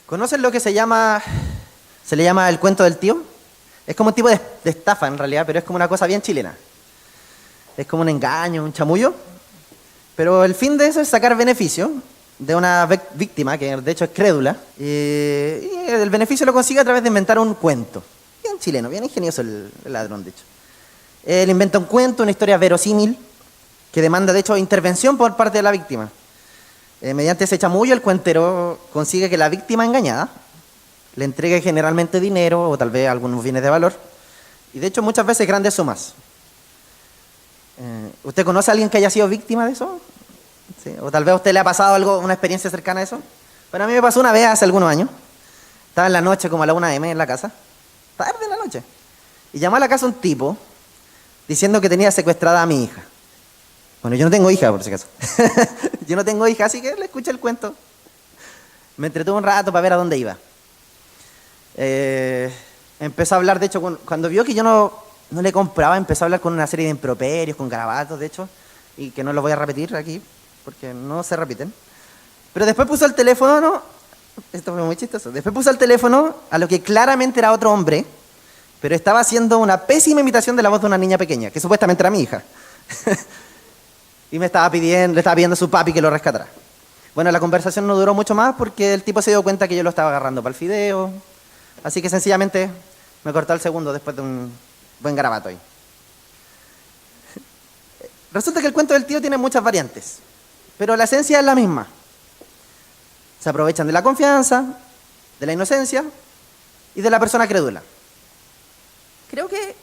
¿Conocen lo que se le llama el cuento del tío? Es como un tipo de estafa en realidad, pero es como una cosa bien chilena. Es como un engaño, un chamullo. Pero el fin de eso es sacar beneficio de una víctima, que de hecho es crédula, y el beneficio lo consigue a través de inventar un cuento. Bien chileno, bien ingenioso el ladrón, de hecho. Él inventa un cuento, una historia verosímil, que demanda de hecho intervención por parte de la víctima. Mediante ese chamullo, el cuentero consigue que la víctima engañada le entregue generalmente dinero o tal vez algunos bienes de valor, y de hecho muchas veces grandes sumas. ¿Usted conoce a alguien que haya sido víctima de eso? ¿Sí? O tal vez a usted le ha pasado algo, una experiencia cercana a eso. Bueno, a mí me pasó una vez hace algunos años. Estaba en la noche, como a la 1 AM en la casa, tarde en la noche, y llamó a la casa un tipo diciendo que tenía secuestrada a mi hija. Bueno, yo no tengo hija, por si acaso. Yo no tengo hija, así que le escuché el cuento. Me entretuve un rato para ver a dónde iba. Empezó a hablar, de hecho, cuando vio que yo no le compraba, empezó a hablar con una serie de improperios, con garabatos, de hecho, y que no los voy a repetir aquí, porque no se repiten. Pero después puso el teléfono, ¿no? Esto fue muy chistoso. Después puso el teléfono a lo que claramente era otro hombre, pero estaba haciendo una pésima imitación de la voz de una niña pequeña, que supuestamente era mi hija. Y le estaba pidiendo a su papi que lo rescatara. Bueno, la conversación no duró mucho más porque el tipo se dio cuenta que yo lo estaba agarrando para el fideo. Así que sencillamente me cortó el segundo después de un buen garabato ahí. Resulta que el cuento del tío tiene muchas variantes, pero la esencia es la misma. Se aprovechan de la confianza, de la inocencia y de la persona crédula. Creo que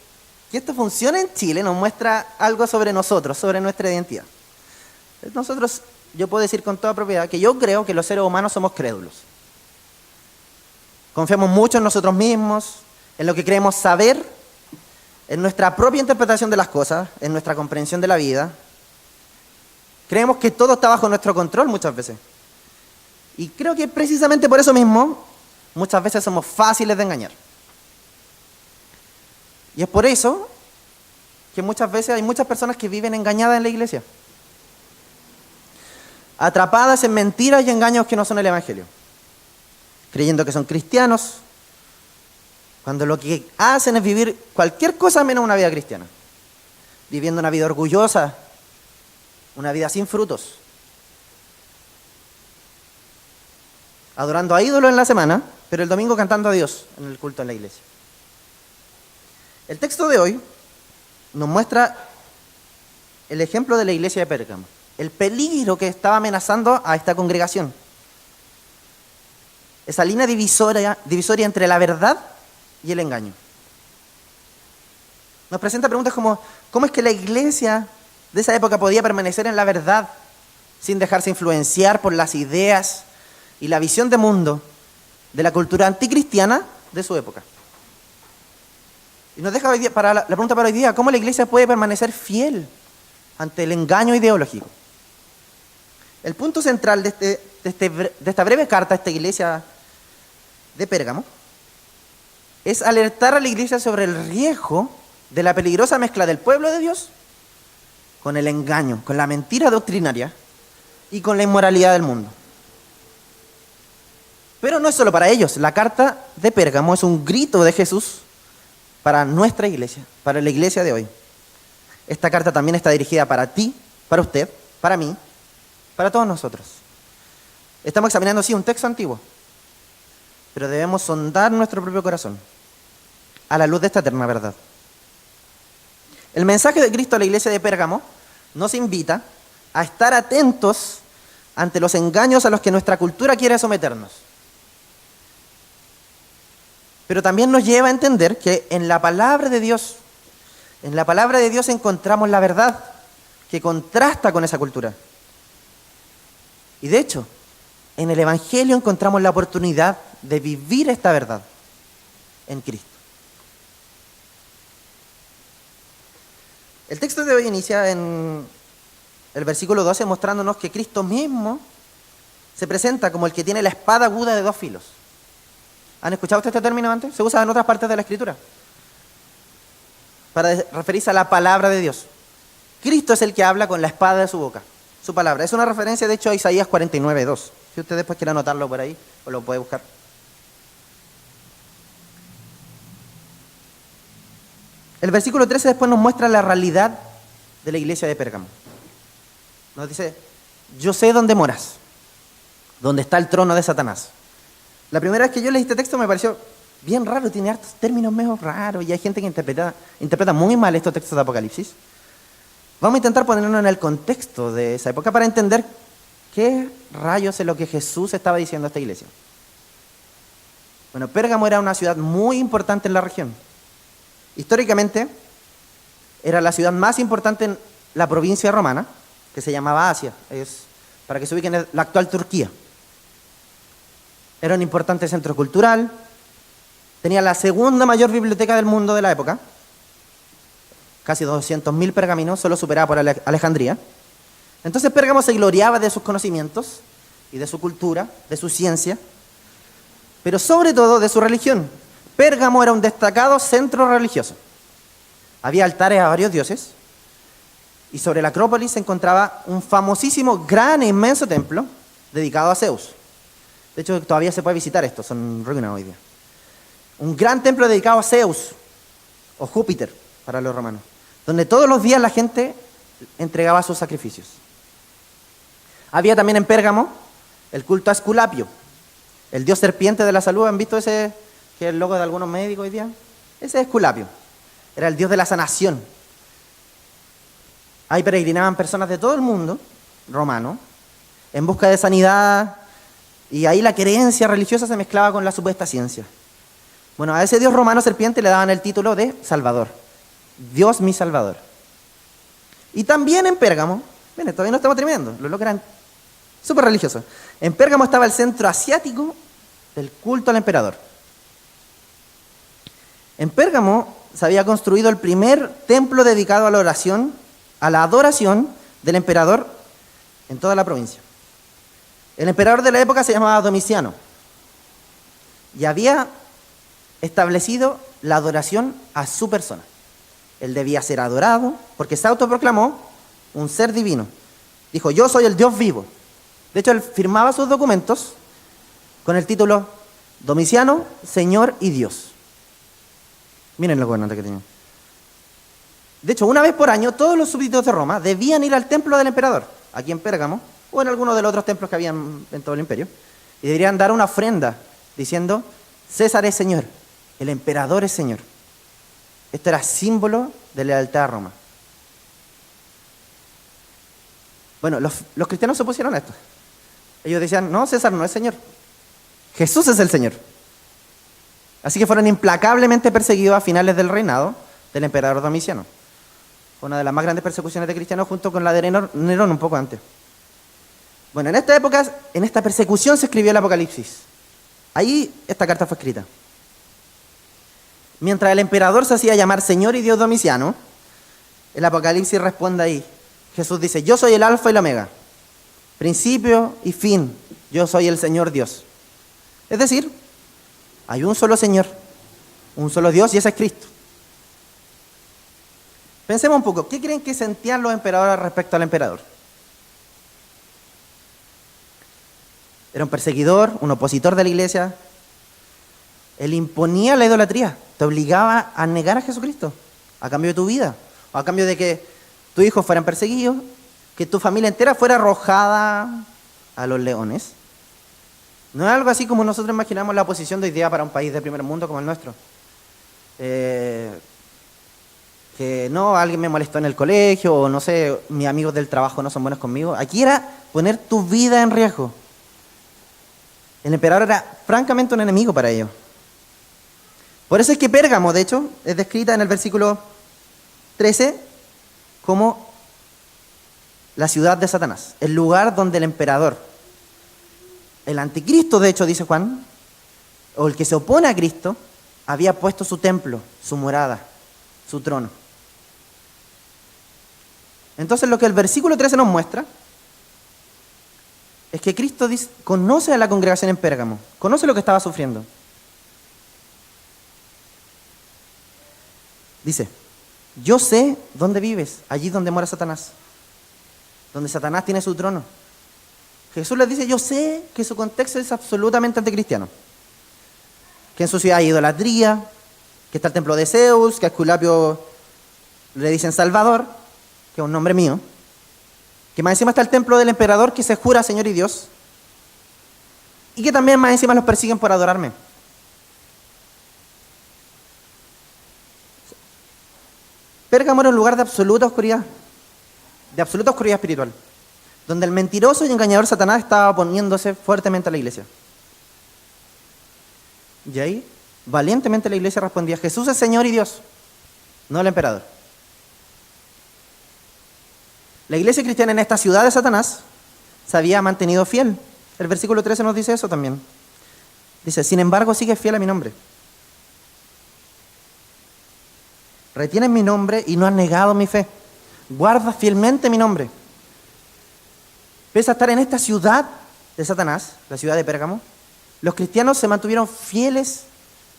esto funciona en Chile, nos muestra algo sobre nosotros, sobre nuestra identidad. Nosotros, yo puedo decir con toda propiedad que yo creo que los seres humanos somos crédulos. Confiamos mucho en nosotros mismos, en lo que creemos saber, en nuestra propia interpretación de las cosas, en nuestra comprensión de la vida. Creemos que todo está bajo nuestro control muchas veces. Y creo que precisamente por eso mismo, muchas veces somos fáciles de engañar. Y es por eso que muchas veces hay muchas personas que viven engañadas en la iglesia, atrapadas en mentiras y engaños que no son el evangelio, creyendo que son cristianos, cuando lo que hacen es vivir cualquier cosa menos una vida cristiana, viviendo una vida orgullosa, una vida sin frutos, adorando a ídolos en la semana, pero el domingo cantando a Dios en el culto en la iglesia. El texto de hoy nos muestra el ejemplo de la iglesia de Pérgamo, el peligro que estaba amenazando a esta congregación. Esa línea divisoria entre la verdad y el engaño. Nos presenta preguntas como, ¿cómo es que la iglesia de esa época podía permanecer en la verdad sin dejarse influenciar por las ideas y la visión de mundo de la cultura anticristiana de su época? Y nos deja hoy día, la pregunta para hoy día, ¿cómo la iglesia puede permanecer fiel ante el engaño ideológico? El punto central de esta breve carta a esta iglesia de Pérgamo es alertar a la iglesia sobre el riesgo de la peligrosa mezcla del pueblo de Dios con el engaño, con la mentira doctrinaria y con la inmoralidad del mundo. Pero no es solo para ellos. La carta de Pérgamo es un grito de Jesús para nuestra iglesia, para la iglesia de hoy. Esta carta también está dirigida para ti, para usted, para mí, para todos nosotros. Estamos examinando, sí, un texto antiguo, pero debemos sondar nuestro propio corazón a la luz de esta eterna verdad. El mensaje de Cristo a la iglesia de Pérgamo nos invita a estar atentos ante los engaños a los que nuestra cultura quiere someternos. Pero también nos lleva a entender que en la palabra de Dios encontramos la verdad que contrasta con esa cultura. Y de hecho, en el Evangelio encontramos la oportunidad de vivir esta verdad en Cristo. El texto de hoy inicia en el versículo 12 mostrándonos que Cristo mismo se presenta como el que tiene la espada aguda de 2 filos. ¿Han escuchado usted este término antes? Se usa en otras partes de la Escritura para referirse a la palabra de Dios. Cristo es el que habla con la espada de su boca, su palabra. Es una referencia, de hecho, a Isaías 49:2. Si usted después quiere anotarlo por ahí, o lo puede buscar. el versículo 13 después nos muestra la realidad de la iglesia de Pérgamo. Nos dice, yo sé dónde moras, donde está el trono de Satanás. La primera vez que yo leí este texto me pareció bien raro, tiene hartos términos medio raros y hay gente que interpreta muy mal estos textos de Apocalipsis. Vamos a intentar ponernos en el contexto de esa época para entender qué rayos es lo que Jesús estaba diciendo a esta iglesia. Bueno, Pérgamo era una ciudad muy importante en la región. Históricamente, era la ciudad más importante en la provincia romana, que se llamaba Asia, para que se ubiquen en la actual Turquía. Era un importante centro cultural, tenía la segunda mayor biblioteca del mundo de la época, casi 200.000 pergaminos, solo superada por Alejandría. Entonces Pérgamo se gloriaba de sus conocimientos y de su cultura, de su ciencia, pero sobre todo de su religión. Pérgamo era un destacado centro religioso. Había altares a varios dioses y sobre la Acrópolis se encontraba un famosísimo, gran e inmenso templo dedicado a Zeus. De hecho, todavía se puede visitar esto, son ruinas hoy día. Un gran templo dedicado a Zeus, o Júpiter para los romanos, donde todos los días la gente entregaba sus sacrificios. Había también en Pérgamo el culto a Esculapio, el dios serpiente de la salud. ¿Han visto ese, que es el logo de algunos médicos hoy día? Ese es Esculapio, era el dios de la sanación. Ahí peregrinaban personas de todo el mundo romano en busca de sanidad, y ahí la creencia religiosa se mezclaba con la supuesta ciencia. Bueno, a ese dios romano serpiente le daban el título de Salvador, Dios mi Salvador. Y también en Pérgamo, miren, todavía no estamos terminando, los locos eran súper religiosos. En Pérgamo estaba el centro asiático del culto al emperador. En Pérgamo se había construido el primer templo dedicado a la oración, a la adoración del emperador en toda la provincia. El emperador de la época se llamaba Domiciano y había establecido la adoración a su persona. Él debía ser adorado porque se autoproclamó un ser divino. Dijo, yo soy el Dios vivo. De hecho, él firmaba sus documentos con el título Domiciano, Señor y Dios. Miren lo gobernante que tenía. De hecho, una vez por año, todos los súbditos de Roma debían ir al templo del emperador, aquí en Pérgamo, o en alguno de los otros templos que habían en todo el imperio, y deberían dar una ofrenda diciendo, César es Señor, el emperador es Señor. Esto era símbolo de lealtad a Roma. Bueno, los cristianos se opusieron a esto. Ellos decían, no, César no es Señor, Jesús es el Señor. Así que fueron implacablemente perseguidos a finales del reinado del emperador Domiciano. Fue una de las más grandes persecuciones de cristianos junto con la de Nerón un poco antes. Bueno, en esta época, en esta persecución se escribió el Apocalipsis. Ahí esta carta fue escrita. Mientras el emperador se hacía llamar Señor y Dios Domiciano, el Apocalipsis responde ahí. Jesús dice, yo soy el alfa y el omega, principio y fin, yo soy el Señor Dios. Es decir, hay un solo Señor, un solo Dios y ese es Cristo. Pensemos un poco, ¿qué creen que sentían los emperadores respecto al emperador? Era un perseguidor, un opositor de la iglesia. Él imponía la idolatría, te obligaba a negar a Jesucristo a cambio de tu vida, o a cambio de que tus hijos fueran perseguidos, que tu familia entera fuera arrojada a los leones. No es algo así como nosotros imaginamos la oposición de hoy día para un país de primer mundo como el nuestro. Que no, alguien me molestó en el colegio, o no sé, mis amigos del trabajo no son buenos conmigo. Aquí era poner tu vida en riesgo. El emperador era francamente un enemigo para ellos. Por eso es que Pérgamo, de hecho, es descrita en el versículo 13 como la ciudad de Satanás, el lugar donde el emperador, el anticristo, de hecho, dice Juan, o el que se opone a Cristo, había puesto su templo, su morada, su trono. Entonces lo que el versículo 13 nos muestra es que Cristo conoce a la congregación en Pérgamo, conoce lo que estaba sufriendo. Dice, yo sé dónde vives, allí donde mora Satanás, donde Satanás tiene su trono. Jesús les dice, yo sé que su contexto es absolutamente anticristiano, que en su ciudad hay idolatría, que está el templo de Zeus, que a Esculapio le dicen Salvador, que es un nombre mío, que más encima está el templo del emperador que se jura Señor y Dios, y que también más encima los persiguen por adorarme. Pérgamo era un lugar de absoluta oscuridad espiritual, donde el mentiroso y engañador Satanás estaba oponiéndose fuertemente a la iglesia. Y ahí, valientemente la iglesia respondía: Jesús es Señor y Dios, no el emperador. La iglesia cristiana en esta ciudad de Satanás se había mantenido fiel. El versículo 13 nos dice eso también. Dice: sin embargo, sigue fiel a mi nombre. Retienes mi nombre y no has negado mi fe. Guarda fielmente mi nombre. Pese a estar en esta ciudad de Satanás, la ciudad de Pérgamo, los cristianos se mantuvieron fieles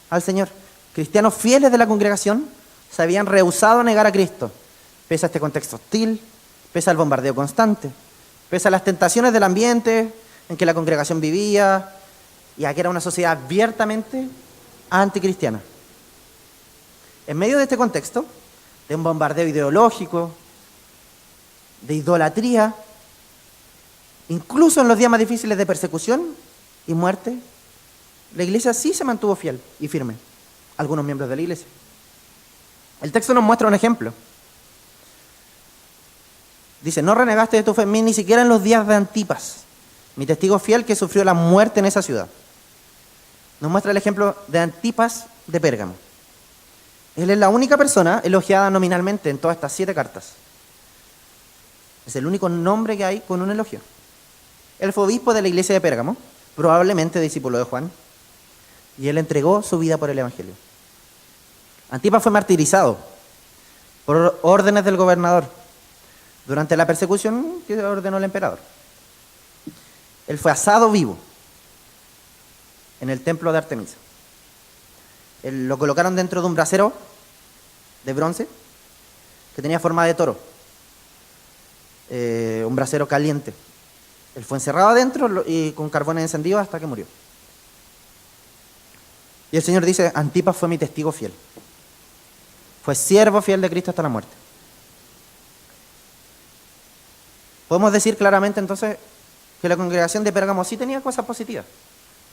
al Señor. Cristianos fieles de la congregación se habían rehusado a negar a Cristo, pese a este contexto hostil, pese al bombardeo constante, pese a las tentaciones del ambiente en que la congregación vivía, y a que era una sociedad abiertamente anticristiana. En medio de este contexto, de un bombardeo ideológico, de idolatría, incluso en los días más difíciles de persecución y muerte, la iglesia sí se mantuvo fiel y firme, algunos miembros de la iglesia. El texto nos muestra un ejemplo. Dice: no renegaste de tu fe en mí ni siquiera en los días de Antipas, mi testigo fiel que sufrió la muerte en esa ciudad. Nos muestra el ejemplo de Antipas de Pérgamo. Él es la única persona elogiada nominalmente en todas estas 7 cartas. Es el único nombre que hay con un elogio. Él fue obispo de la iglesia de Pérgamo, probablemente discípulo de Juan, y él entregó su vida por el evangelio. Antipas fue martirizado por órdenes del gobernador durante la persecución que ordenó el emperador. Él fue asado vivo en el templo de Artemisa. Él lo colocaron dentro de un brasero de bronce que tenía forma de toro, un brasero caliente. Él fue encerrado adentro y con carbón encendido hasta que murió. Y el Señor dice: Antipas fue mi testigo fiel, fue siervo fiel de Cristo hasta la muerte. Podemos decir claramente entonces que la congregación de Pérgamo sí tenía cosas positivas.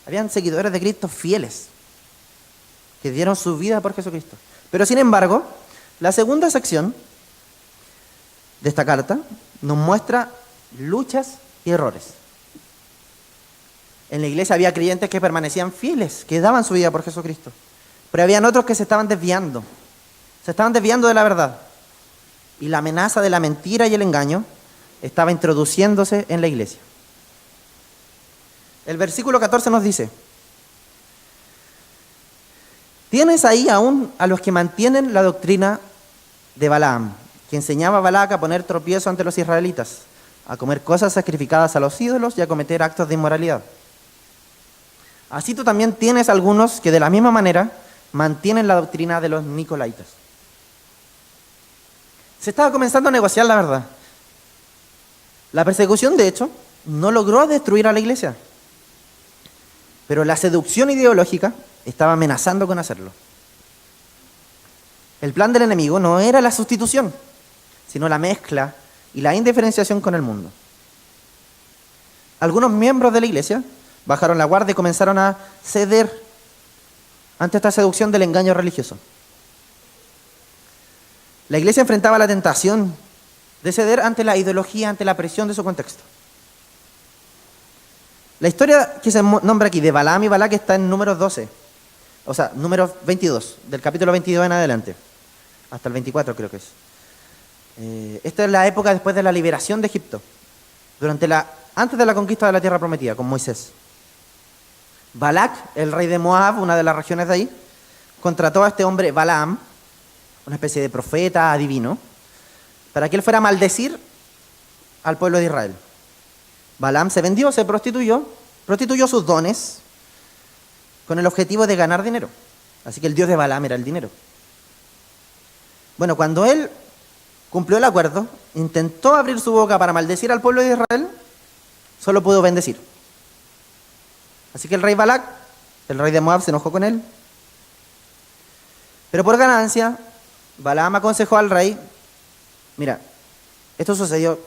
Habían seguidores de Cristo fieles, que dieron su vida por Jesucristo. Pero sin embargo, la segunda sección de esta carta nos muestra luchas y errores. En la iglesia había creyentes que permanecían fieles, que daban su vida por Jesucristo. Pero habían otros que se estaban desviando de la verdad. Y la amenaza de la mentira y el engaño estaba introduciéndose en la iglesia. El versículo 14 nos dice: tienes ahí aún a los que mantienen la doctrina de Balaam, que enseñaba a Balac a poner tropiezo ante los israelitas, a comer cosas sacrificadas a los ídolos y a cometer actos de inmoralidad. Así tú también tienes algunos que de la misma manera mantienen la doctrina de los nicolaitas. Se estaba comenzando a negociar la verdad. La persecución, de hecho, no logró destruir a la iglesia, pero la seducción ideológica estaba amenazando con hacerlo. El plan del enemigo no era la sustitución, sino la mezcla y la indiferenciación con el mundo. Algunos miembros de la iglesia bajaron la guardia y comenzaron a ceder ante esta seducción del engaño religioso. La iglesia enfrentaba la tentación de ceder ante la ideología, ante la presión de su contexto. La historia que se nombra aquí de Balaam y Balac está en Números 12, o sea, Números 22, del capítulo 22 en adelante, hasta el 24 creo que es. Esta es la época después de la liberación de Egipto, antes de la conquista de la tierra prometida, con Moisés. Balac, el rey de Moab, una de las regiones de ahí, contrató a este hombre Balaam, una especie de profeta adivino, para que él fuera a maldecir al pueblo de Israel. Balaam se vendió, se prostituyó sus dones con el objetivo de ganar dinero. Así que el dios de Balaam era el dinero. Bueno, cuando él cumplió el acuerdo, intentó abrir su boca para maldecir al pueblo de Israel, solo pudo bendecir. Así que el rey Balac, el rey de Moab, se enojó con él. Pero por ganancia, Balaam aconsejó al rey Mira, esto sucedió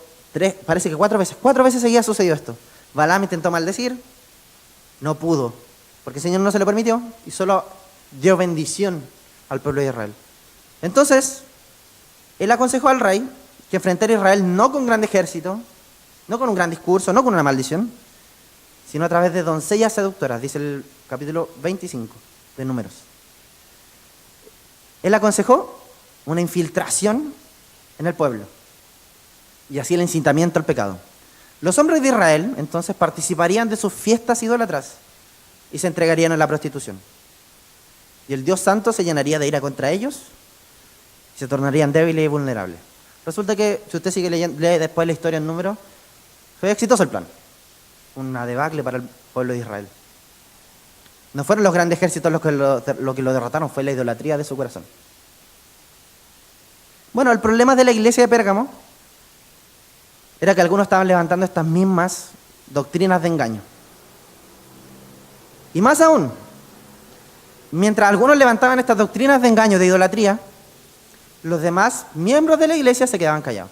parece que 4 veces. 4 veces seguidas sucedió esto. Balaam intentó maldecir, no pudo, porque el Señor no se lo permitió y solo dio bendición al pueblo de Israel. Entonces, él aconsejó al rey que enfrentara a Israel no con gran ejército, no con un gran discurso, no con una maldición, sino a través de doncellas seductoras, dice el capítulo 25 de Números. Él aconsejó una infiltración en el pueblo y así el incitamiento al pecado. Los hombres de Israel entonces participarían de sus fiestas idólatras y se entregarían a la prostitución. Y el Dios Santo se llenaría de ira contra ellos y se tornarían débiles y vulnerables. Resulta que, si usted sigue leyendo, lee después la historia en Números, fue exitoso el plan. Una debacle para el pueblo de Israel. No fueron los grandes ejércitos los que lo derrotaron, fue la idolatría de su corazón. Bueno, el problema de la iglesia de Pérgamo era que algunos estaban levantando estas mismas doctrinas de engaño. Y más aún, mientras algunos levantaban estas doctrinas de engaño, de idolatría, los demás miembros de la iglesia se quedaban callados.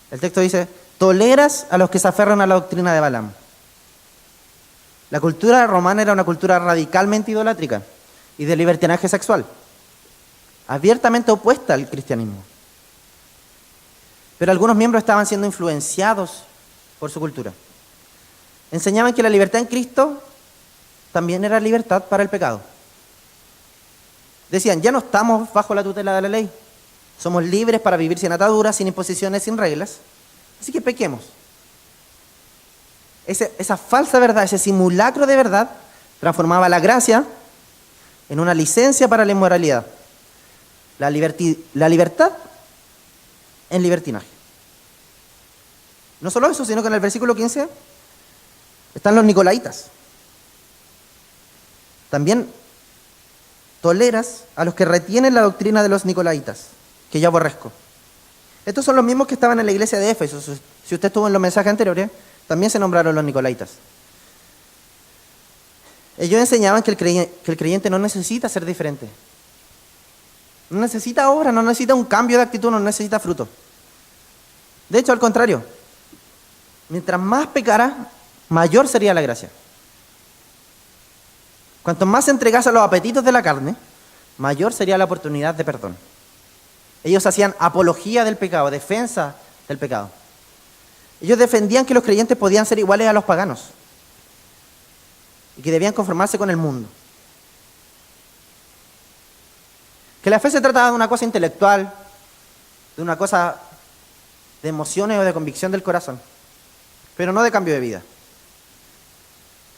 El texto dice: toleras a los que se aferran a la doctrina de Balaam. La cultura romana era una cultura radicalmente idolátrica y de libertinaje sexual, abiertamente opuesta al cristianismo. Pero algunos miembros estaban siendo influenciados por su cultura. Enseñaban que la libertad en Cristo también era libertad para el pecado. Decían: ya no estamos bajo la tutela de la ley, somos libres para vivir sin ataduras, sin imposiciones, sin reglas, así que pequemos. Esa falsa verdad, ese simulacro de verdad, transformaba la gracia en una licencia para la inmoralidad, la libertad en libertinaje. No solo eso, sino que en el versículo 15 están los nicolaitas. También toleras a los que retienen la doctrina de los nicolaitas, que yo aborrezco. Estos son los mismos que estaban en la iglesia de Éfeso. Si usted estuvo en los mensajes anteriores, también se nombraron los nicolaitas. Ellos enseñaban que el creyente no necesita ser diferente. No necesita obra, no necesita un cambio de actitud, no necesita fruto. De hecho, al contrario, mientras más pecara, mayor sería la gracia. Cuanto más se entregase a los apetitos de la carne, mayor sería la oportunidad de perdón. Ellos hacían apología del pecado, defensa del pecado. Ellos defendían que los creyentes podían ser iguales a los paganos y que debían conformarse con el mundo. Que la fe se trataba de una cosa intelectual, de una cosa de emociones o de convicción del corazón, pero no de cambio de vida.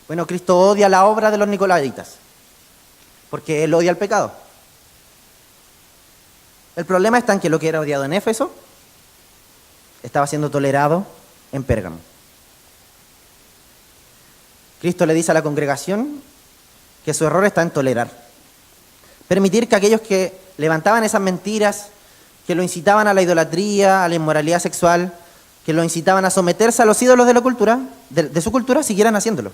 Bueno, Cristo odia la obra de los nicolaitas, porque Él odia el pecado. El problema está en que lo que era odiado en Éfeso estaba siendo tolerado en Pérgamo. Cristo le dice a la congregación que su error está en tolerar. Permitir que aquellos que levantaban esas mentiras, que lo incitaban a la idolatría, a la inmoralidad sexual, que lo incitaban a someterse a los ídolos de la cultura, de su cultura, siguieran haciéndolo.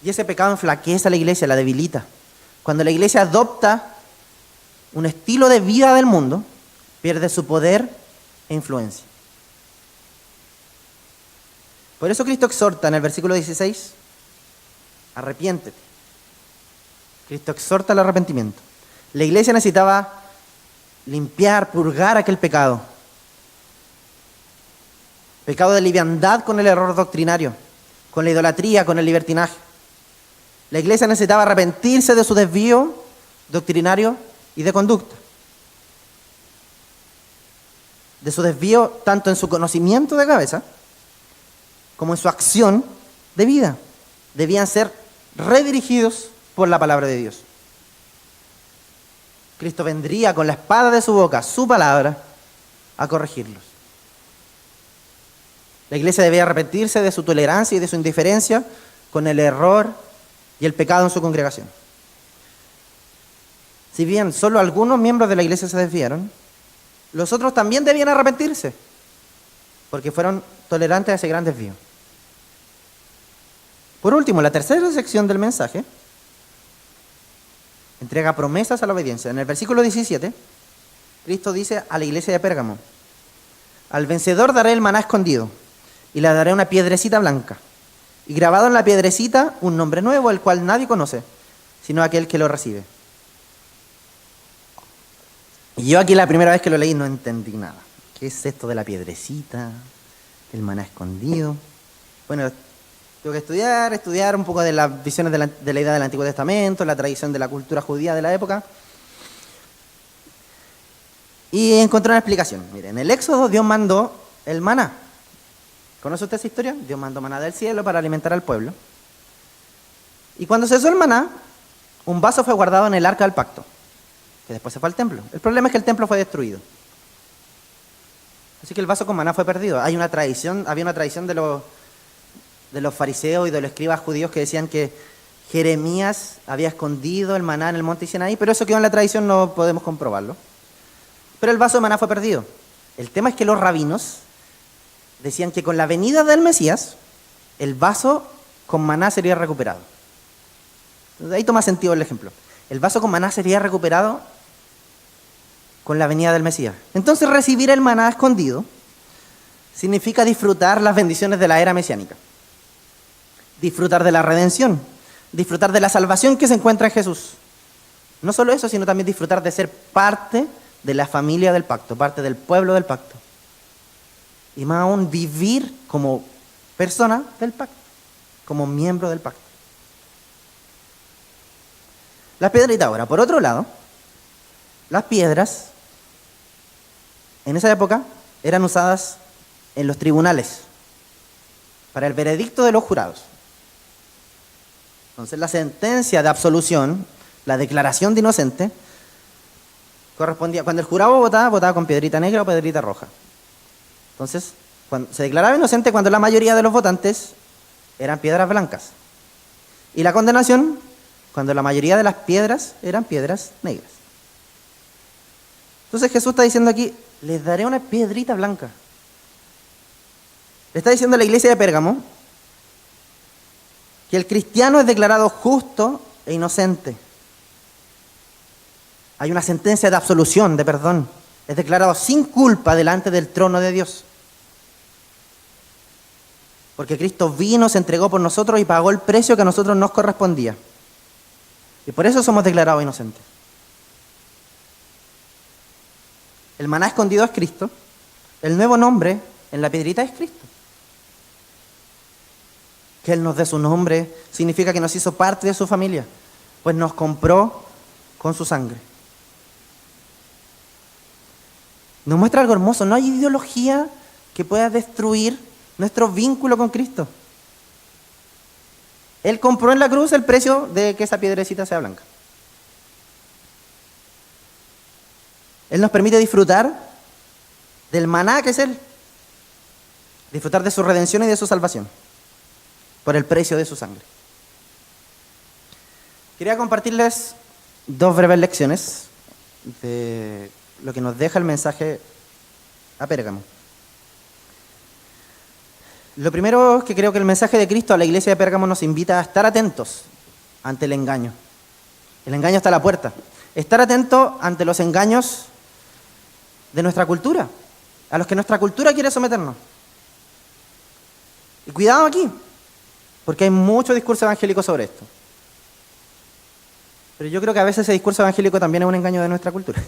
Y ese pecado enflaquece a la iglesia, la debilita. Cuando la iglesia adopta un estilo de vida del mundo, pierde su poder e influencia. Por eso Cristo exhorta en el versículo 16, arrepiéntete. Cristo exhorta al arrepentimiento. La iglesia necesitaba limpiar, purgar aquel pecado. Pecado de liviandad con el error doctrinario, con la idolatría, con el libertinaje. La iglesia necesitaba arrepentirse de su desvío doctrinario y de conducta. De su desvío tanto en su conocimiento de cabeza como en su acción de vida. Debían ser redirigidos por la palabra de Dios. Cristo vendría con la espada de su boca, su palabra, a corregirlos. La iglesia debía arrepentirse de su tolerancia y de su indiferencia con el error y el pecado en su congregación. Si bien solo algunos miembros de la iglesia se desviaron, los otros también debían arrepentirse, porque fueron tolerantes a ese gran desvío. Por último, la tercera sección del mensaje entrega promesas a la obediencia. En el versículo 17 Cristo dice a la iglesia de Pérgamo: al vencedor daré el maná escondido, y le daré una piedrecita blanca, y grabado en la piedrecita un nombre nuevo, el cual nadie conoce, sino aquel que lo recibe. Y yo aquí la primera vez que lo leí no entendí nada. ¿Qué es esto de la piedrecita? El maná escondido. Bueno, tengo que estudiar un poco de las visiones de la idea del Antiguo Testamento, la tradición de la cultura judía de la época. Y encontré una explicación. Miren, en el Éxodo Dios mandó el maná. ¿Conoce usted esa historia? Dios mandó maná del cielo para alimentar al pueblo. Y cuando cesó el maná, un vaso fue guardado en el arca del pacto, que después se fue al templo. El problema es que el templo fue destruido. Así que el vaso con maná fue perdido. Había una tradición de los fariseos y de los escribas judíos que decían que Jeremías había escondido el maná en el monte Sinaí, pero eso quedó en la tradición, no podemos comprobarlo. Pero el vaso de maná fue perdido. El tema es que los rabinos decían que con la venida del Mesías, el vaso con maná sería recuperado. Entonces, ahí toma sentido el ejemplo. El vaso con maná sería recuperado con la venida del Mesías. Entonces, recibir el maná escondido significa disfrutar las bendiciones de la era mesiánica. Disfrutar de la redención, disfrutar de la salvación que se encuentra en Jesús. No solo eso, sino también disfrutar de ser parte de la familia del pacto, parte del pueblo del pacto. Y más aún, vivir como persona del pacto, como miembro del pacto. Las piedritas ahora, por otro lado, las piedras en esa época eran usadas en los tribunales para el veredicto de los jurados. Entonces la sentencia de absolución, la declaración de inocente, correspondía, cuando el jurado votaba con piedrita negra o piedrita roja. Entonces, se declaraba inocente cuando la mayoría de los votantes eran piedras blancas. Y la condenación, cuando la mayoría de las piedras eran piedras negras. Entonces Jesús está diciendo aquí: les daré una piedrita blanca. Le está diciendo a la iglesia de Pérgamo que el cristiano es declarado justo e inocente. Hay una sentencia de absolución, de perdón. Es declarado sin culpa delante del trono de Dios. Porque Cristo vino, se entregó por nosotros y pagó el precio que a nosotros nos correspondía. Y por eso somos declarados inocentes. El maná escondido es Cristo. El nuevo nombre en la piedrita es Cristo. Que Él nos dé su nombre significa que nos hizo parte de su familia, pues nos compró con su sangre. Nos muestra algo hermoso. No hay ideología que pueda destruir nuestro vínculo con Cristo. Él compró en la cruz el precio de que esa piedrecita sea blanca. Él nos permite disfrutar del maná que es Él. Disfrutar de su redención y de su salvación por el precio de su sangre. Quería compartirles dos breves lecciones de lo que nos deja el mensaje a Pérgamo. Lo primero es que creo que el mensaje de Cristo a la iglesia de Pérgamo nos invita a estar atentos ante el engaño. El engaño está a la puerta. Estar atento ante los engaños de nuestra cultura, a los que nuestra cultura quiere someternos. Y cuidado aquí, porque hay mucho discurso evangélico sobre esto. Pero yo creo que a veces ese discurso evangélico también es un engaño de nuestra cultura.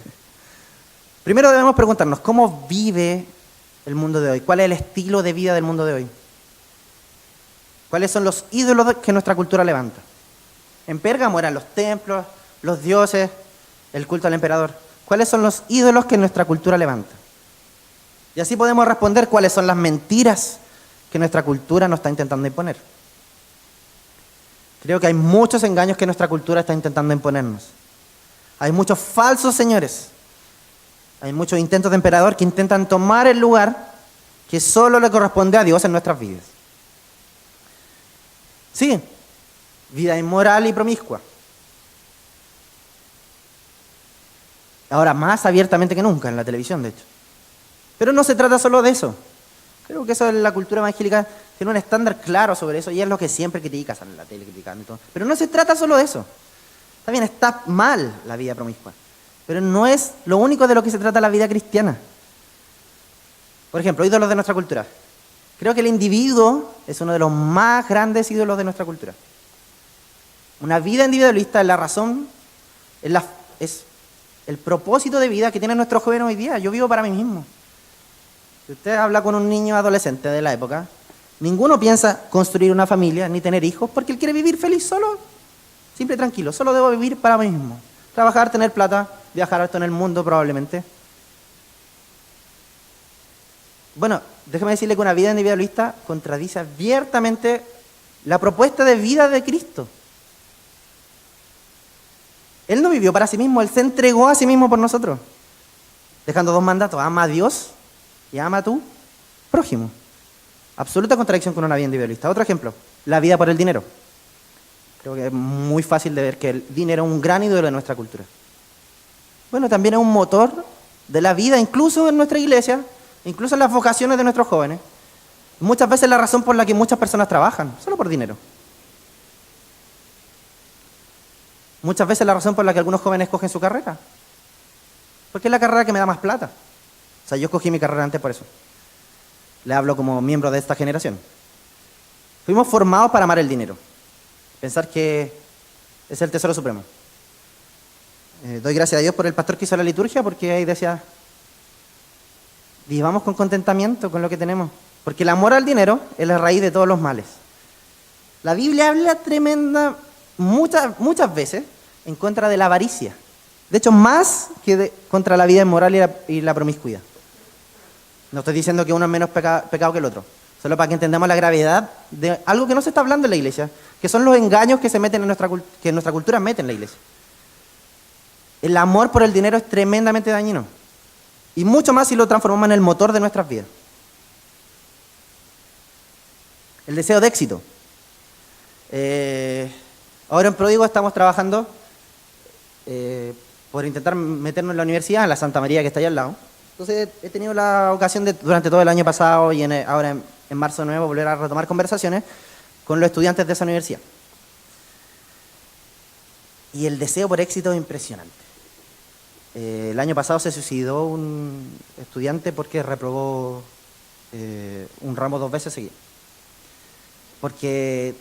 Primero debemos preguntarnos, ¿cómo vive el mundo de hoy? ¿Cuál es el estilo de vida del mundo de hoy? ¿Cuáles son los ídolos que nuestra cultura levanta? En Pérgamo eran los templos, los dioses, el culto al emperador. ¿Cuáles son los ídolos que nuestra cultura levanta? Y así podemos responder cuáles son las mentiras que nuestra cultura nos está intentando imponer. Creo que hay muchos engaños que nuestra cultura está intentando imponernos. Hay muchos falsos señores. Hay muchos intentos de emperador que intentan tomar el lugar que solo le corresponde a Dios en nuestras vidas. Sí, vida inmoral y promiscua. Ahora más abiertamente que nunca en la televisión, de hecho. Pero no se trata solo de eso. Creo que eso en la cultura evangélica tiene un estándar claro sobre eso y es lo que siempre critica, sale en la tele criticando y todo. Pero no se trata solo de eso. Está bien, está mal la vida promiscua. Pero no es lo único de lo que se trata la vida cristiana. Por ejemplo, ídolos de nuestra cultura. Creo que el individuo es uno de los más grandes ídolos de nuestra cultura. Una vida individualista es la razón, es el propósito de vida que tienen nuestros jóvenes hoy día. Yo vivo para mí mismo. Si usted habla con un niño adolescente de la época, ninguno piensa construir una familia ni tener hijos porque él quiere vivir feliz solo, simple y tranquilo. Solo debo vivir para mí mismo. Trabajar, tener plata, viajar harto en el mundo probablemente. Bueno, déjeme decirle que una vida individualista contradice abiertamente la propuesta de vida de Cristo. Él no vivió para sí mismo, Él se entregó a sí mismo por nosotros, dejando dos mandatos: ama a Dios y ama a tu prójimo. Absoluta contradicción con una vida individualista. Otro ejemplo, la vida por el dinero. Creo que es muy fácil de ver que el dinero es un gran ídolo de nuestra cultura. Bueno, también es un motor de la vida, incluso en nuestra iglesia, incluso en las vocaciones de nuestros jóvenes. Muchas veces la razón por la que muchas personas trabajan, solo por dinero. Muchas veces la razón por la que algunos jóvenes escogen su carrera, porque es la carrera que me da más plata. O sea, yo escogí mi carrera antes por eso. Le hablo como miembro de esta generación. Fuimos formados para amar el dinero, pensar que es el tesoro supremo. Doy gracias a Dios por el pastor que hizo la liturgia, porque ahí decía: vivamos con contentamiento con lo que tenemos, porque el amor al dinero es la raíz de todos los males. La Biblia habla muchas veces en contra de la avaricia. De hecho, más que contra la vida inmoral y la promiscuidad. No estoy diciendo que uno es menos pecado que el otro, solo para que entendamos la gravedad de algo que no se está hablando en la iglesia, que son los engaños que se meten que nuestra cultura mete en la iglesia. El amor por el dinero es tremendamente dañino, y mucho más si lo transformamos en el motor de nuestras vidas. El deseo de éxito. Ahora en Pródigo estamos trabajando por intentar meternos en la universidad, en la Santa María, que está allá al lado. Entonces he tenido la ocasión de, durante todo el año pasado y ahora en marzo de nuevo, volver a retomar conversaciones con los estudiantes de esa universidad. Y el deseo por éxito es impresionante. El año pasado se suicidó un estudiante porque reprobó un ramo 2 veces seguidas. Porque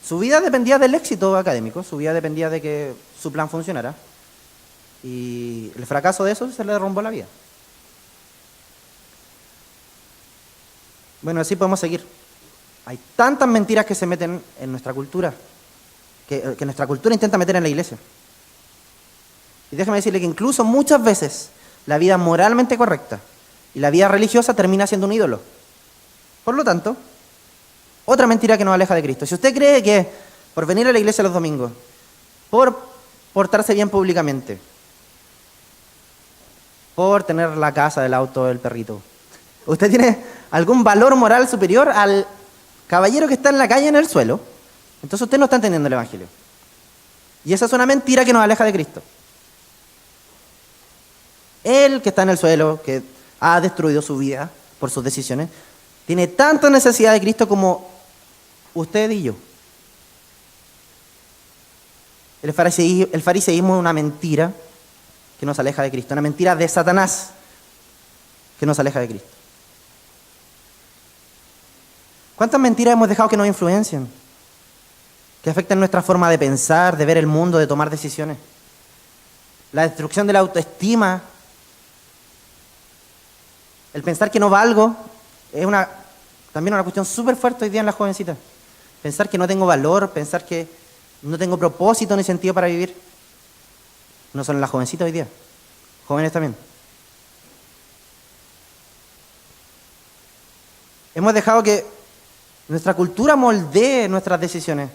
su vida dependía del éxito académico, su vida dependía de que su plan funcionara. Y el fracaso de eso se le derrumbó la vida. Bueno, así podemos seguir. Hay tantas mentiras que se meten en nuestra cultura, que nuestra cultura intenta meter en la iglesia. Y déjame decirle que incluso muchas veces la vida moralmente correcta y la vida religiosa termina siendo un ídolo. Por lo tanto, otra mentira que nos aleja de Cristo. Si usted cree que por venir a la iglesia los domingos, por portarse bien públicamente, por tener la casa, el auto, el perrito, usted tiene algún valor moral superior al caballero que está en la calle en el suelo, entonces usted no está entendiendo el Evangelio. Y esa es una mentira que nos aleja de Cristo. Él que está en el suelo, que ha destruido su vida por sus decisiones, tiene tanta necesidad de Cristo como usted y yo. El fariseísmo es una mentira que nos aleja de Cristo, una mentira de Satanás que nos aleja de Cristo. ¿Cuántas mentiras hemos dejado que nos influencien? Que afecten nuestra forma de pensar, de ver el mundo, de tomar decisiones. La destrucción de la autoestima, el pensar que no valgo, es también una cuestión súper fuerte hoy día en las jovencitas. Pensar que no tengo valor, pensar que no tengo propósito ni sentido para vivir. No solo en las jovencitas hoy día, jóvenes también. Hemos dejado que nuestra cultura moldee nuestras decisiones,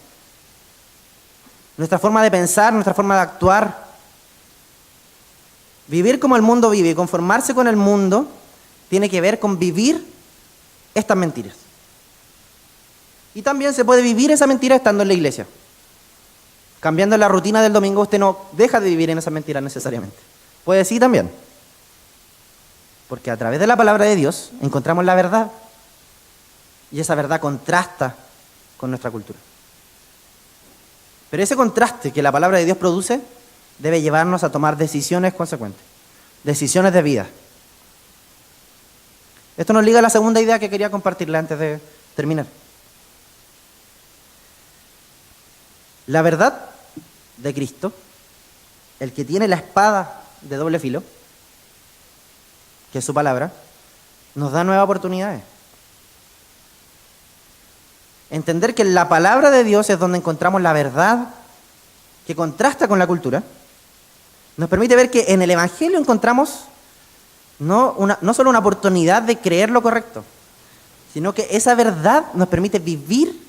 nuestra forma de pensar, nuestra forma de actuar. Vivir como el mundo vive y conformarse con el mundo tiene que ver con vivir estas mentiras. Y también se puede vivir esa mentira estando en la iglesia. Cambiando la rutina del domingo, usted no deja de vivir en esa mentira necesariamente. Puede sí también. Porque a través de la palabra de Dios encontramos la verdad. Y esa verdad contrasta con nuestra cultura. Pero ese contraste que la palabra de Dios produce debe llevarnos a tomar decisiones consecuentes, decisiones de vida. Esto nos liga a la segunda idea que quería compartirle antes de terminar. La verdad de Cristo, el que tiene la espada de doble filo, que es su palabra, nos da nuevas oportunidades. Entender que en la palabra de Dios es donde encontramos la verdad que contrasta con la cultura, nos permite ver que en el Evangelio encontramos no solo una oportunidad de creer lo correcto, sino que esa verdad nos permite vivir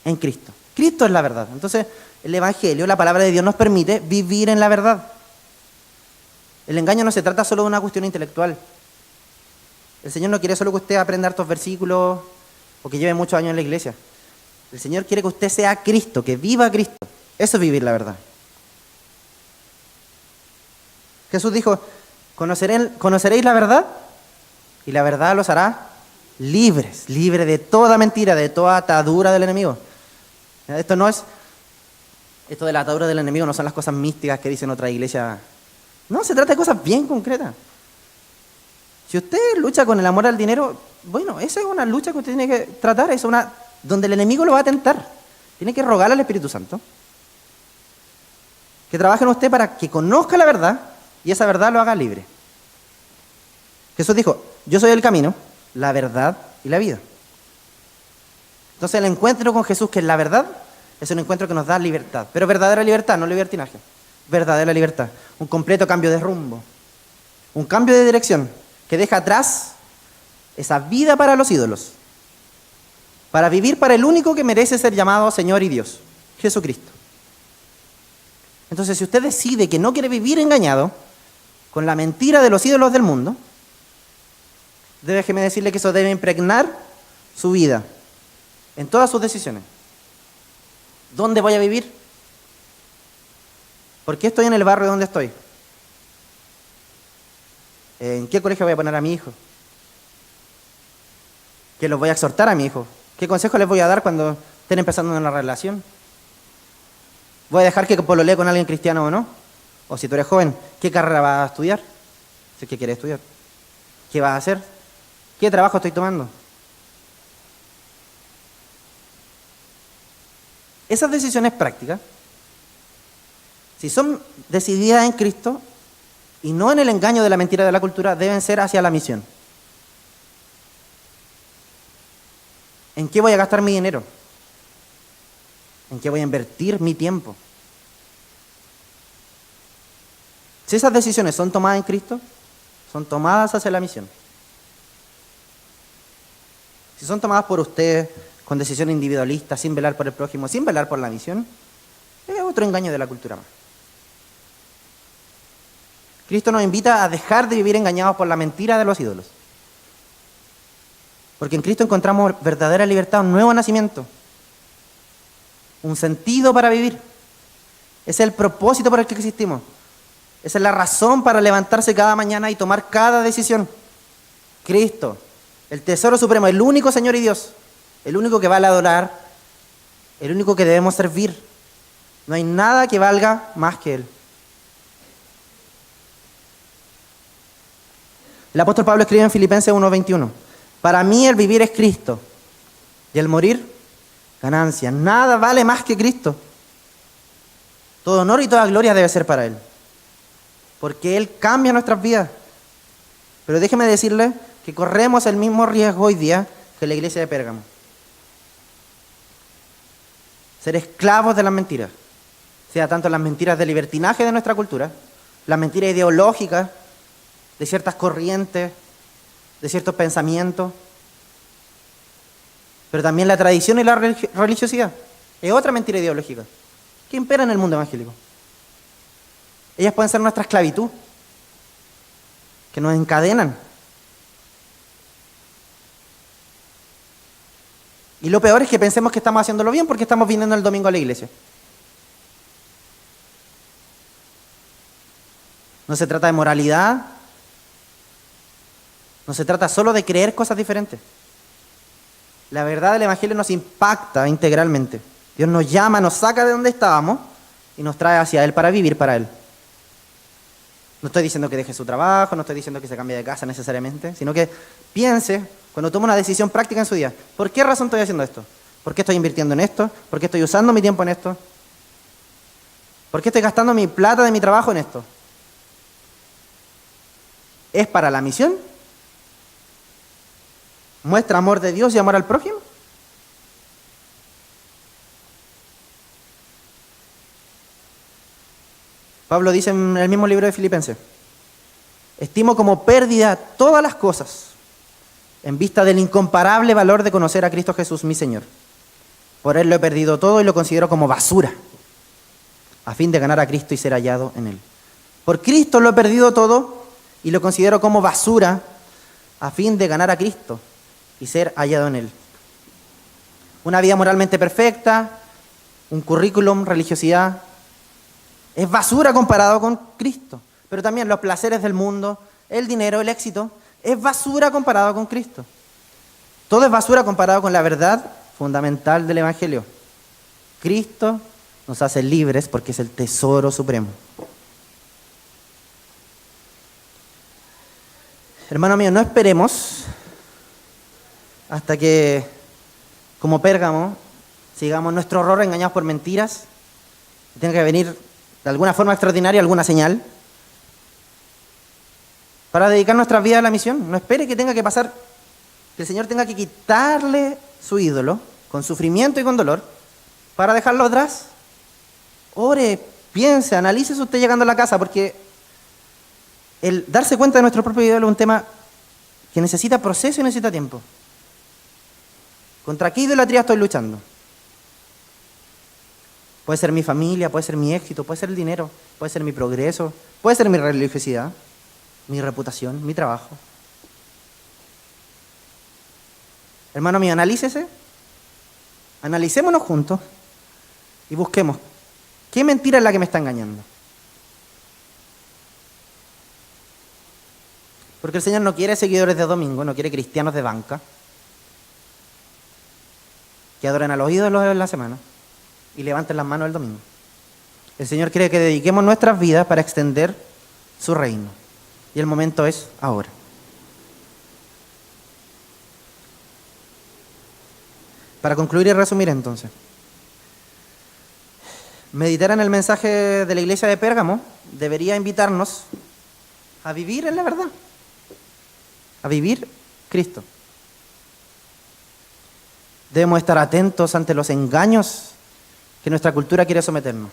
en Cristo. Cristo es la verdad. Entonces, el Evangelio, la palabra de Dios, nos permite vivir en la verdad. El engaño no se trata solo de una cuestión intelectual. El Señor no quiere solo que usted aprenda hartos versículos o que lleve muchos años en la iglesia. El Señor quiere que usted sea Cristo, que viva a Cristo. Eso es vivir la verdad. Jesús dijo: conoceréis la verdad y la verdad los hará libres de toda mentira, de toda atadura del enemigo. Esto de la atadura del enemigo no son las cosas místicas que dicen otras iglesias. No, se trata de cosas bien concretas. Si usted lucha con el amor al dinero, bueno, esa es una lucha que usted tiene que tratar, es una donde el enemigo lo va a tentar. Tiene que rogarle al Espíritu Santo que trabaje en usted para que conozca la verdad y esa verdad lo haga libre. Jesús dijo: yo soy el camino, la verdad y la vida. Entonces el encuentro con Jesús, que es la verdad, es un encuentro que nos da libertad. Pero verdadera libertad, no libertinaje. Verdadera libertad. Un completo cambio de rumbo. Un cambio de dirección que deja atrás esa vida para los ídolos. Para vivir para el único que merece ser llamado Señor y Dios, Jesucristo. Entonces, si usted decide que no quiere vivir engañado con la mentira de los ídolos del mundo, déjeme decirle que eso debe impregnar su vida en todas sus decisiones. ¿Dónde voy a vivir? ¿Por qué estoy en el barrio donde estoy? ¿En qué colegio voy a poner a mi hijo? ¿Qué los voy a exhortar a mi hijo? ¿Qué consejo les voy a dar cuando estén empezando una relación? ¿Voy a dejar que pololee con alguien cristiano o no? O si tú eres joven, ¿qué carrera vas a estudiar? Si es que quieres estudiar. ¿Qué vas a hacer? ¿Qué trabajo estoy tomando? Esas decisiones prácticas, si son decididas en Cristo y no en el engaño de la mentira de la cultura, deben ser hacia la misión. ¿En qué voy a gastar mi dinero? ¿En qué voy a invertir mi tiempo? Si esas decisiones son tomadas en Cristo, son tomadas hacia la misión. Si son tomadas por usted con decisión individualista, sin velar por el prójimo, sin velar por la misión, es otro engaño de la cultura más. Cristo nos invita a dejar de vivir engañados por la mentira de los ídolos. Porque en Cristo encontramos verdadera libertad, un nuevo nacimiento, un sentido para vivir. Ese es el propósito por el que existimos. Esa es la razón para levantarse cada mañana y tomar cada decisión. Cristo, el tesoro supremo, el único Señor y Dios, el único que vale adorar, el único que debemos servir. No hay nada que valga más que Él. El apóstol Pablo escribe en Filipenses 1:21: para mí el vivir es Cristo y el morir, ganancia. Nada vale más que Cristo. Todo honor y toda gloria debe ser para Él, porque Él cambia nuestras vidas. Pero déjeme decirle que corremos el mismo riesgo hoy día que la iglesia de Pérgamo. Ser esclavos de las mentiras, sea tanto las mentiras de libertinaje de nuestra cultura, las mentiras ideológicas de ciertas corrientes, de ciertos pensamientos, pero también la tradición y la religiosidad es otra mentira ideológica que impera en el mundo evangélico. Ellas pueden ser nuestra esclavitud, que nos encadenan. Y lo peor es que pensemos que estamos haciéndolo bien porque estamos viniendo el domingo a la iglesia. No se trata de moralidad, no se trata solo de creer cosas diferentes. La verdad del Evangelio nos impacta integralmente. Dios nos llama, nos saca de donde estábamos y nos trae hacia Él para vivir para Él. No estoy diciendo que deje su trabajo, no estoy diciendo que se cambie de casa necesariamente, sino que piense cuando tome una decisión práctica en su día. ¿Por qué razón estoy haciendo esto? ¿Por qué estoy invirtiendo en esto? ¿Por qué estoy usando mi tiempo en esto? ¿Por qué estoy gastando mi plata de mi trabajo en esto? ¿Es para la misión? ¿Muestra amor de Dios y amor al prójimo? Pablo dice en el mismo libro de Filipenses: estimo como pérdida todas las cosas en vista del incomparable valor de conocer a Cristo Jesús, mi Señor. Por Él lo he perdido todo y lo considero como basura, a fin de ganar a Cristo y ser hallado en Él. Por Cristo lo he perdido todo y lo considero como basura, a fin de ganar a Cristo y ser hallado en Él. Una vida moralmente perfecta, un currículum, religiosidad, es basura comparado con Cristo. Pero también los placeres del mundo, el dinero, el éxito, es basura comparado con Cristo. Todo es basura comparado con la verdad fundamental del Evangelio. Cristo nos hace libres porque es el tesoro supremo. Hermano mío, no esperemos hasta que, como Pérgamo, sigamos nuestro horror engañados por mentiras. Tiene que venir de alguna forma extraordinaria alguna señal para dedicar nuestras vidas a la misión. No espere que tenga que pasar, que el Señor tenga que quitarle su ídolo con sufrimiento y con dolor para dejarlo atrás. Ore, piense, analícese usted llegando a la casa, porque el darse cuenta de nuestro propio ídolo es un tema que necesita proceso y necesita tiempo. ¿Contra qué idolatría estoy luchando? Puede ser mi familia, puede ser mi éxito, puede ser el dinero, puede ser mi progreso, puede ser mi religiosidad, mi reputación, mi trabajo. Hermano mío, analícese, analicémonos juntos y busquemos qué mentira es la que me está engañando. Porque el Señor no quiere seguidores de domingo, no quiere cristianos de banca que adoren a los ídolos en la semana y levanten las manos el domingo. El Señor quiere que dediquemos nuestras vidas para extender su reino. Y el momento es ahora. Para concluir y resumir entonces, meditar en el mensaje de la iglesia de Pérgamo debería invitarnos a vivir en la verdad, a vivir Cristo. Debemos estar atentos ante los engaños que nuestra cultura quiere someternos.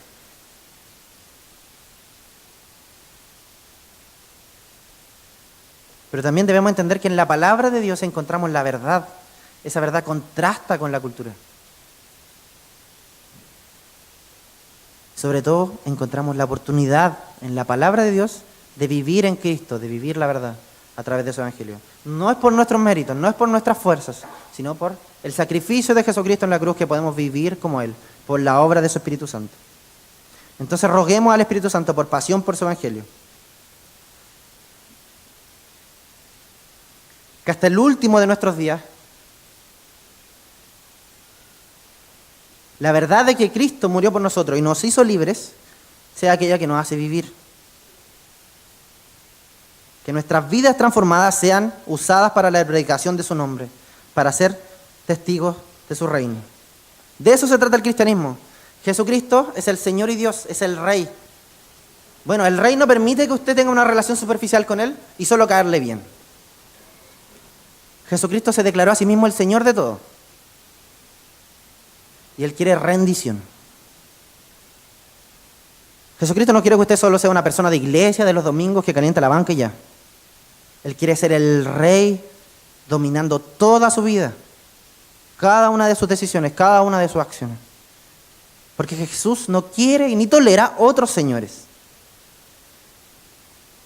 Pero también debemos entender que en la palabra de Dios encontramos la verdad. Esa verdad contrasta con la cultura. Sobre todo encontramos la oportunidad en la palabra de Dios de vivir en Cristo, de vivir la verdad a través de su Evangelio. No es por nuestros méritos, no es por nuestras fuerzas, sino por el sacrificio de Jesucristo en la cruz que podemos vivir como Él, por la obra de su Espíritu Santo. Entonces roguemos al Espíritu Santo por pasión por su Evangelio. Que hasta el último de nuestros días, la verdad de que Cristo murió por nosotros y nos hizo libres, sea aquella que nos hace vivir. Que nuestras vidas transformadas sean usadas para la predicación de su nombre, para ser testigos de su reino. De eso se trata el cristianismo. Jesucristo es el Señor y Dios, es el Rey. Bueno, el Rey no permite que usted tenga una relación superficial con Él y solo caerle bien. Jesucristo se declaró a sí mismo el Señor de todo. Y Él quiere rendición. Jesucristo no quiere que usted solo sea una persona de iglesia, de los domingos, que calienta la banca y ya. Él quiere ser el Rey dominando toda su vida, cada una de sus decisiones, cada una de sus acciones. Porque Jesús no quiere y ni tolera otros señores.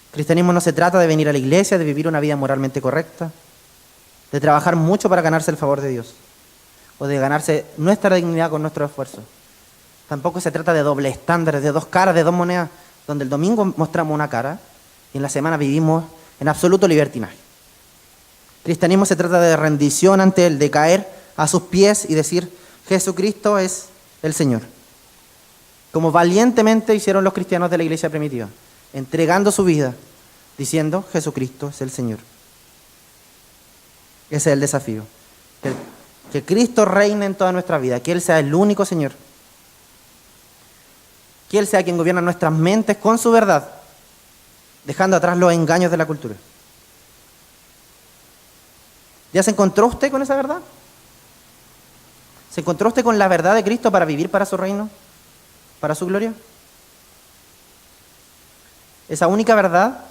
El cristianismo no se trata de venir a la iglesia, de vivir una vida moralmente correcta, de trabajar mucho para ganarse el favor de Dios, o de ganarse nuestra dignidad con nuestro esfuerzo. Tampoco se trata de doble estándares, de dos caras, de dos monedas, donde el domingo mostramos una cara y en la semana vivimos en absoluto libertinaje. El cristianismo se trata de rendición ante Él, de caer a sus pies y decir: Jesucristo es el Señor. como valientemente hicieron los cristianos de la iglesia primitiva, entregando su vida, diciendo Jesucristo es el Señor. Ese es el desafío. Que Cristo reine en toda nuestra vida, que Él sea el único Señor. Que Él sea quien gobierna nuestras mentes con su verdad, dejando atrás los engaños de la cultura. ¿Ya se encontró usted con esa verdad? ¿Se encontró usted con la verdad de Cristo para vivir para su reino? ¿Para su gloria? Esa única verdad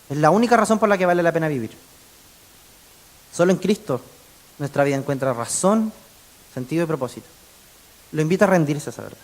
es la única razón por la que vale la pena vivir. Solo en Cristo nuestra vida encuentra razón, sentido y propósito. Lo invito a rendirse a esa verdad.